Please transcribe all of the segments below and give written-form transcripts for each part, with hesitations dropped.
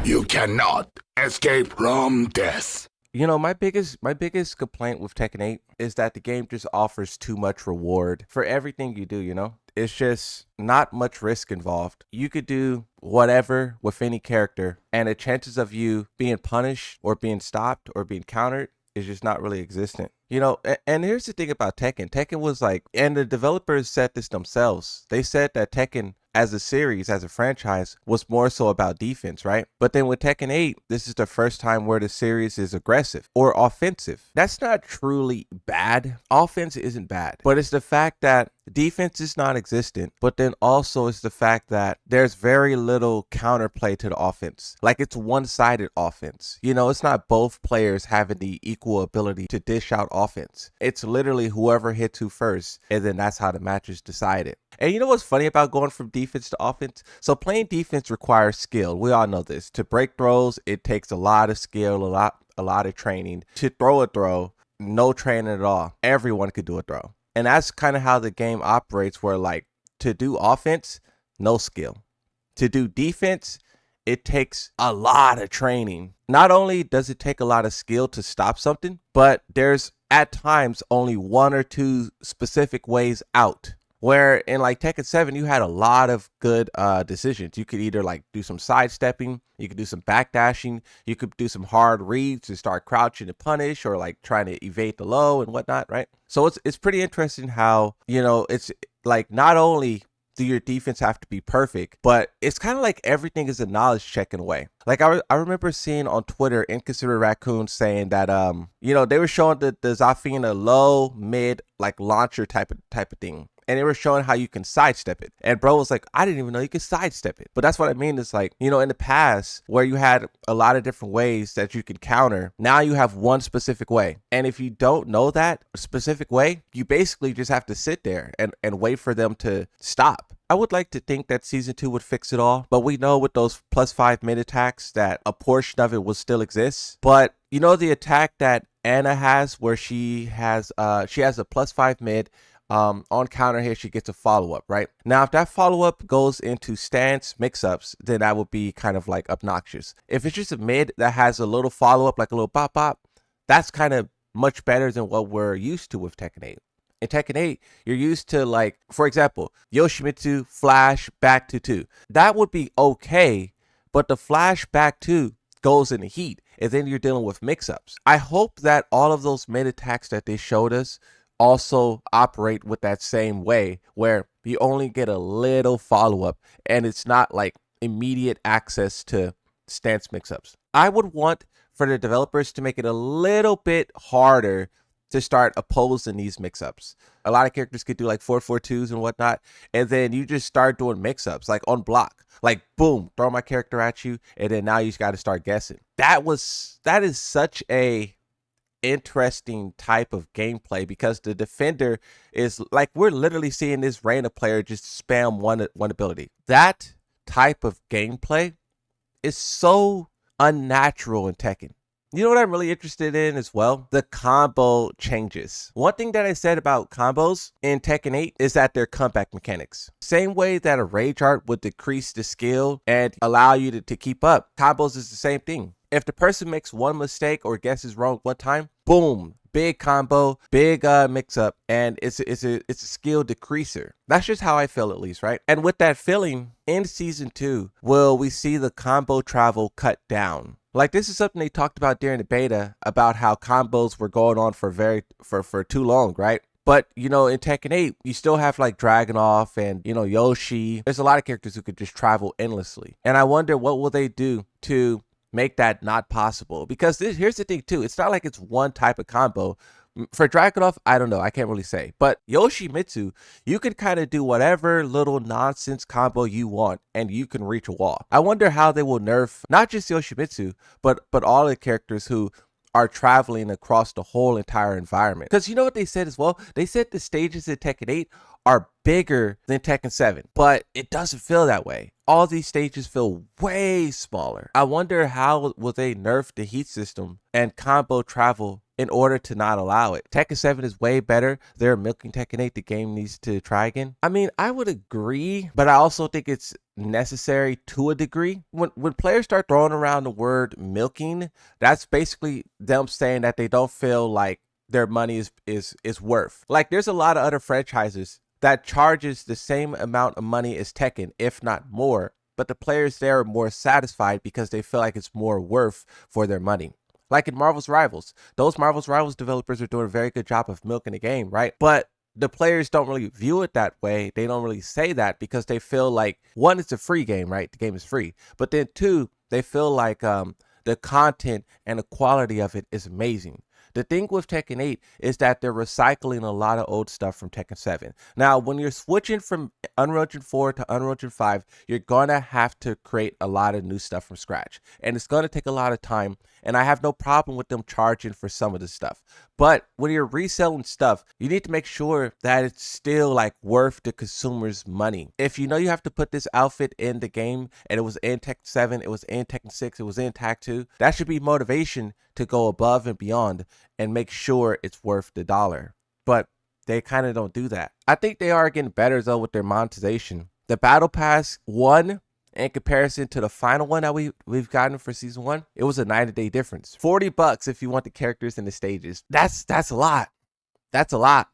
You cannot escape from death. You know, my biggest complaint with Tekken 8 is that the game just offers too much reward for everything you do, you know? It's just not much risk involved. You could do whatever with any character, and the chances of you being punished or being stopped or being countered is just not really existent. You know, and here's the thing about Tekken. Tekken was like, and the developers said this themselves. They said that Tekken as a series, as a franchise, was more so about defense, right? But then with Tekken 8, this is the first time where the series is aggressive or offensive. That's not truly bad. Offense isn't bad, but it's the fact that defense is non-existent, but then also it's the fact that there's very little counterplay to the offense. Like, it's one-sided offense. You know, it's not both players having the equal ability to dish out offense. It's literally whoever hits who first, and then that's how the match is decided. And you know what's funny about going from defense to offense? So playing defense requires skill. We all know this. To break throws, it takes a lot of skill, a lot of training. To throw a throw, no training at all. Everyone could do a throw. And that's kind of how the game operates, where like to do offense, no skill. To do defense, it takes a lot of training. Not only does it take a lot of skill to stop something, but there's at times only one or two specific ways out. Where in like Tekken 7, you had a lot of good decisions. You could either like do some sidestepping, you could do some backdashing, you could do some hard reads to start crouching to punish, or like trying to evade the low and whatnot, right? So it's pretty interesting how, you know, it's like not only do your defense have to be perfect, but it's kind of like everything is a knowledge check in a way. Like I remember seeing on Twitter Inconsiderate Raccoon saying that you know, they were showing the Zafina low mid like launcher type of thing. And they were showing how you can sidestep it. And bro was like, I didn't even know you could sidestep it. But that's what I mean. It's like, you know, in the past where you had a lot of different ways that you could counter, now you have one specific way. And if you don't know that specific way, you basically just have to sit there and wait for them to stop. I would like to think that season 2 would fix it all, but we know with those +5 mid attacks that a portion of it will still exist. But you know, the attack that Anna has, where she has a +5 mid, on counter hit, she gets a follow-up, right? Now, if that follow-up goes into stance mix-ups, then that would be kind of like obnoxious. If it's just a mid that has a little follow-up, like a little pop-pop, that's kind of much better than what we're used to with Tekken 8. In Tekken 8, you're used to, like, for example, Yoshimitsu flash back to 2. That would be okay, but the flash back 2 goes in the heat, and then you're dealing with mix-ups. I hope that all of those mid attacks that they showed us also operate with that same way, where you only get a little follow-up and it's not like immediate access to stance mix-ups. I would want for the developers to make it a little bit harder to start opposing these mix-ups. A lot of characters could do like 4-4-2s and whatnot, and then you just start doing mix-ups like on block, like boom, throw my character at you, and then now you just got to start guessing. That is such a interesting type of gameplay, because the defender is like, we're literally seeing this random player just spam one ability. That type of gameplay is so unnatural in Tekken. You know what I'm really interested in as well? The combo changes. One thing that I said about combos in Tekken 8 is that they're comeback mechanics. Same way that a rage art would decrease the skill and allow you to keep up, combos is the same thing. If the person makes one mistake or guesses wrong one time, boom, big combo, big mix up, and it's a skill decreaser. That's just how I feel, at least, right? And with that feeling, in season 2, will we see the combo travel cut down? Like, this is something they talked about during the beta, about how combos were going on for too long, right? But, you know, in Tekken 8, you still have like Dragunov and, you know, Yoshi. There's a lot of characters who could just travel endlessly. And I wonder what will they do to make that not possible, because here's the thing too, it's not like it's one type of combo. For Dragunov, I don't know, I can't really say, but Yoshimitsu, you can kind of do whatever little nonsense combo you want and you can reach a wall. I wonder how they will nerf not just Yoshimitsu, but all the characters who are traveling across the whole entire environment. Because you know what they said as well? They said the stages in Tekken 8 are bigger than Tekken 7, but it doesn't feel that way. All these stages feel way smaller. I wonder how will they nerf the heat system and combo travel in order to not allow it. Tekken 7 is way better. They're milking Tekken 8. The game needs to try again. I mean, I would agree, but I also think it's necessary to a degree. When players start throwing around the word milking, that's basically them saying that they don't feel like their money is worth. Like, there's a lot of other franchises that charges the same amount of money as Tekken, if not more, but the players there are more satisfied because they feel like it's more worth for their money. Like in Marvel's Rivals, those Marvel's Rivals developers are doing a very good job of milking the game, right? But the players don't really view it that way. They don't really say that because they feel like, one, it's a free game, right? The game is free. But then two, they feel like the content and the quality of it is amazing. The thing with Tekken 8 is that they're recycling a lot of old stuff from Tekken 7. Now, when you're switching from Unreal Engine 4 to Unreal Engine 5, you're going to have to create a lot of new stuff from scratch. And it's going to take a lot of time. And I have no problem with them charging for some of this stuff. But when you're reselling stuff, you need to make sure that it's still like worth the consumer's money. If you know you have to put this outfit in the game and it was in Tekken 7, it was in Tekken 6, it was in Tag 2, that should be motivation to go above and beyond and make sure it's worth the dollar. But they kind of don't do that. I think they are getting better though with their monetization. The Battle Pass 1, in comparison to the final one that we've gotten for season 1, it was a night and day difference. $40 if you want the characters and the stages. That's a lot. That's a lot.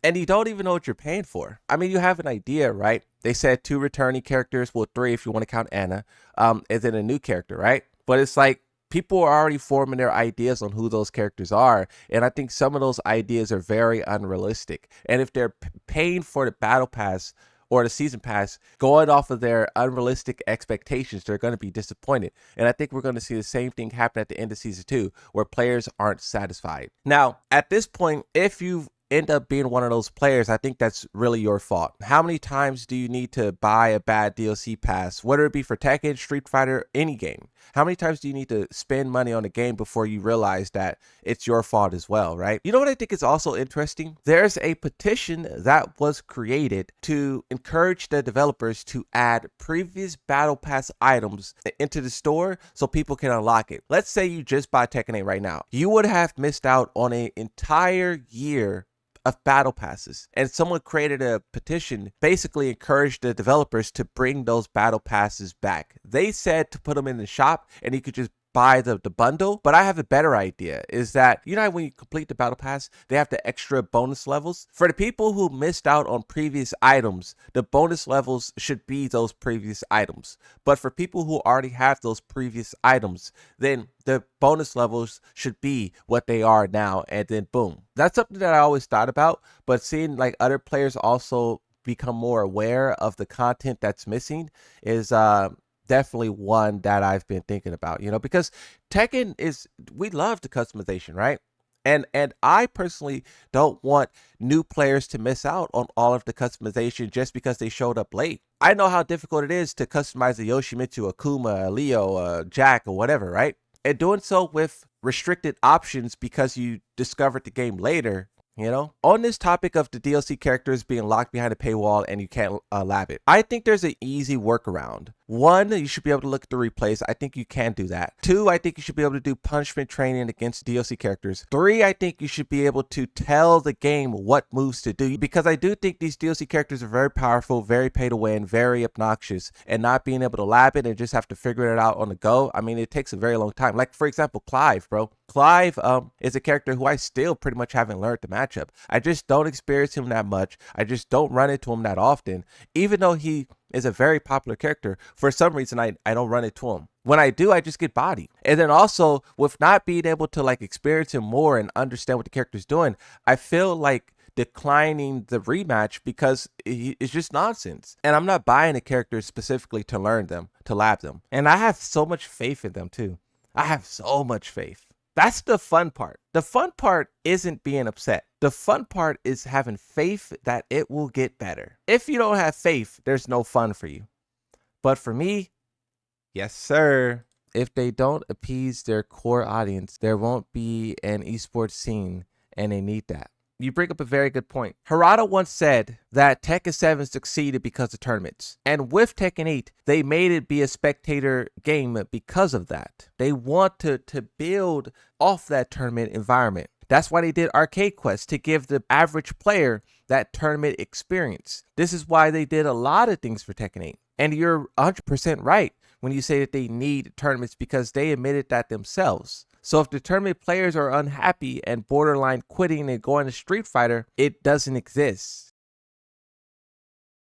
And you don't even know what you're paying for. I mean, you have an idea, right? They said 2 returning characters, well, 3 if you want to count Anna, and then a new character, right? But it's like, people are already forming their ideas on who those characters are. And I think some of those ideas are very unrealistic. And if they're paying for the Battle Pass or the Season Pass going off of their unrealistic expectations, they're going to be disappointed. And I think we're going to see the same thing happen at the end of Season 2, where players aren't satisfied. Now, at this point, if you end up being one of those players, I think that's really your fault. How many times do you need to buy a bad DLC pass, whether it be for Tekken, Street Fighter, any game? How many times do you need to spend money on a game before you realize that it's your fault as well, right? You know what I think is also interesting? There's a petition that was created to encourage the developers to add previous Battle Pass items into the store so people can unlock it. Let's say you just buy Tekken 8 right now. You would have missed out on an entire year of battle passes, and someone created a petition basically encouraged the developers to bring those battle passes back. They said to put them in the shop and you could just buy the bundle, but I have a better idea, is that, you know, when you complete the battle pass, they have the extra bonus levels. For the people who missed out on previous items, the bonus levels should be those previous items. But for people who already have those previous items, then the bonus levels should be what they are now, and then boom. That's something that I always thought about, but seeing like other players also become more aware of the content that's missing is definitely one that I've been thinking about, you know, because Tekken is, we love the customization, right? And I personally don't want new players to miss out on all of the customization just because they showed up late. I know how difficult it is to customize a Yoshimitsu, a Kuma, a Leo, a Jack, or whatever, right? And doing so with restricted options because you discovered the game later. You know, on this topic of the DLC characters being locked behind a paywall and you can't lab it, I think there's an easy workaround. 1, you should be able to look at the replays. I think you can do that. 2, I think you should be able to do punishment training against DLC characters. 3, I think you should be able to tell the game what moves to do, because I do think these DLC characters are very powerful, very pay to win, very obnoxious, and not being able to lab it and just have to figure it out on the go. I mean, it takes a very long time. Like, for example, Clive, bro. Clive is a character who I still pretty much haven't learned the matchup. I just don't experience him that much. I just don't run into him that often. Even though he is a very popular character, for some reason I don't run into him. When I do, I just get bodied. And then also, with not being able to like experience him more and understand what the character's doing, I feel like declining the rematch because it's just nonsense. And I'm not buying the characters specifically to learn them, to lab them. And I have so much faith in them too. I have so much faith. That's the fun part. The fun part isn't being upset. The fun part is having faith that it will get better. If you don't have faith, there's no fun for you. But for me, yes, sir. If they don't appease their core audience, there won't be an esports scene, and they need that. You bring up a very good point. Harada once said that Tekken 7 succeeded because of tournaments. And with Tekken 8, they made it be a spectator game because of that. They want to build off that tournament environment. That's why they did Arcade Quest, to give the average player that tournament experience. This is why they did a lot of things for Tekken 8. And you're 100% right when you say that they need tournaments because they admitted that themselves. So if the tournament players are unhappy and borderline quitting and going to Street Fighter, it doesn't exist.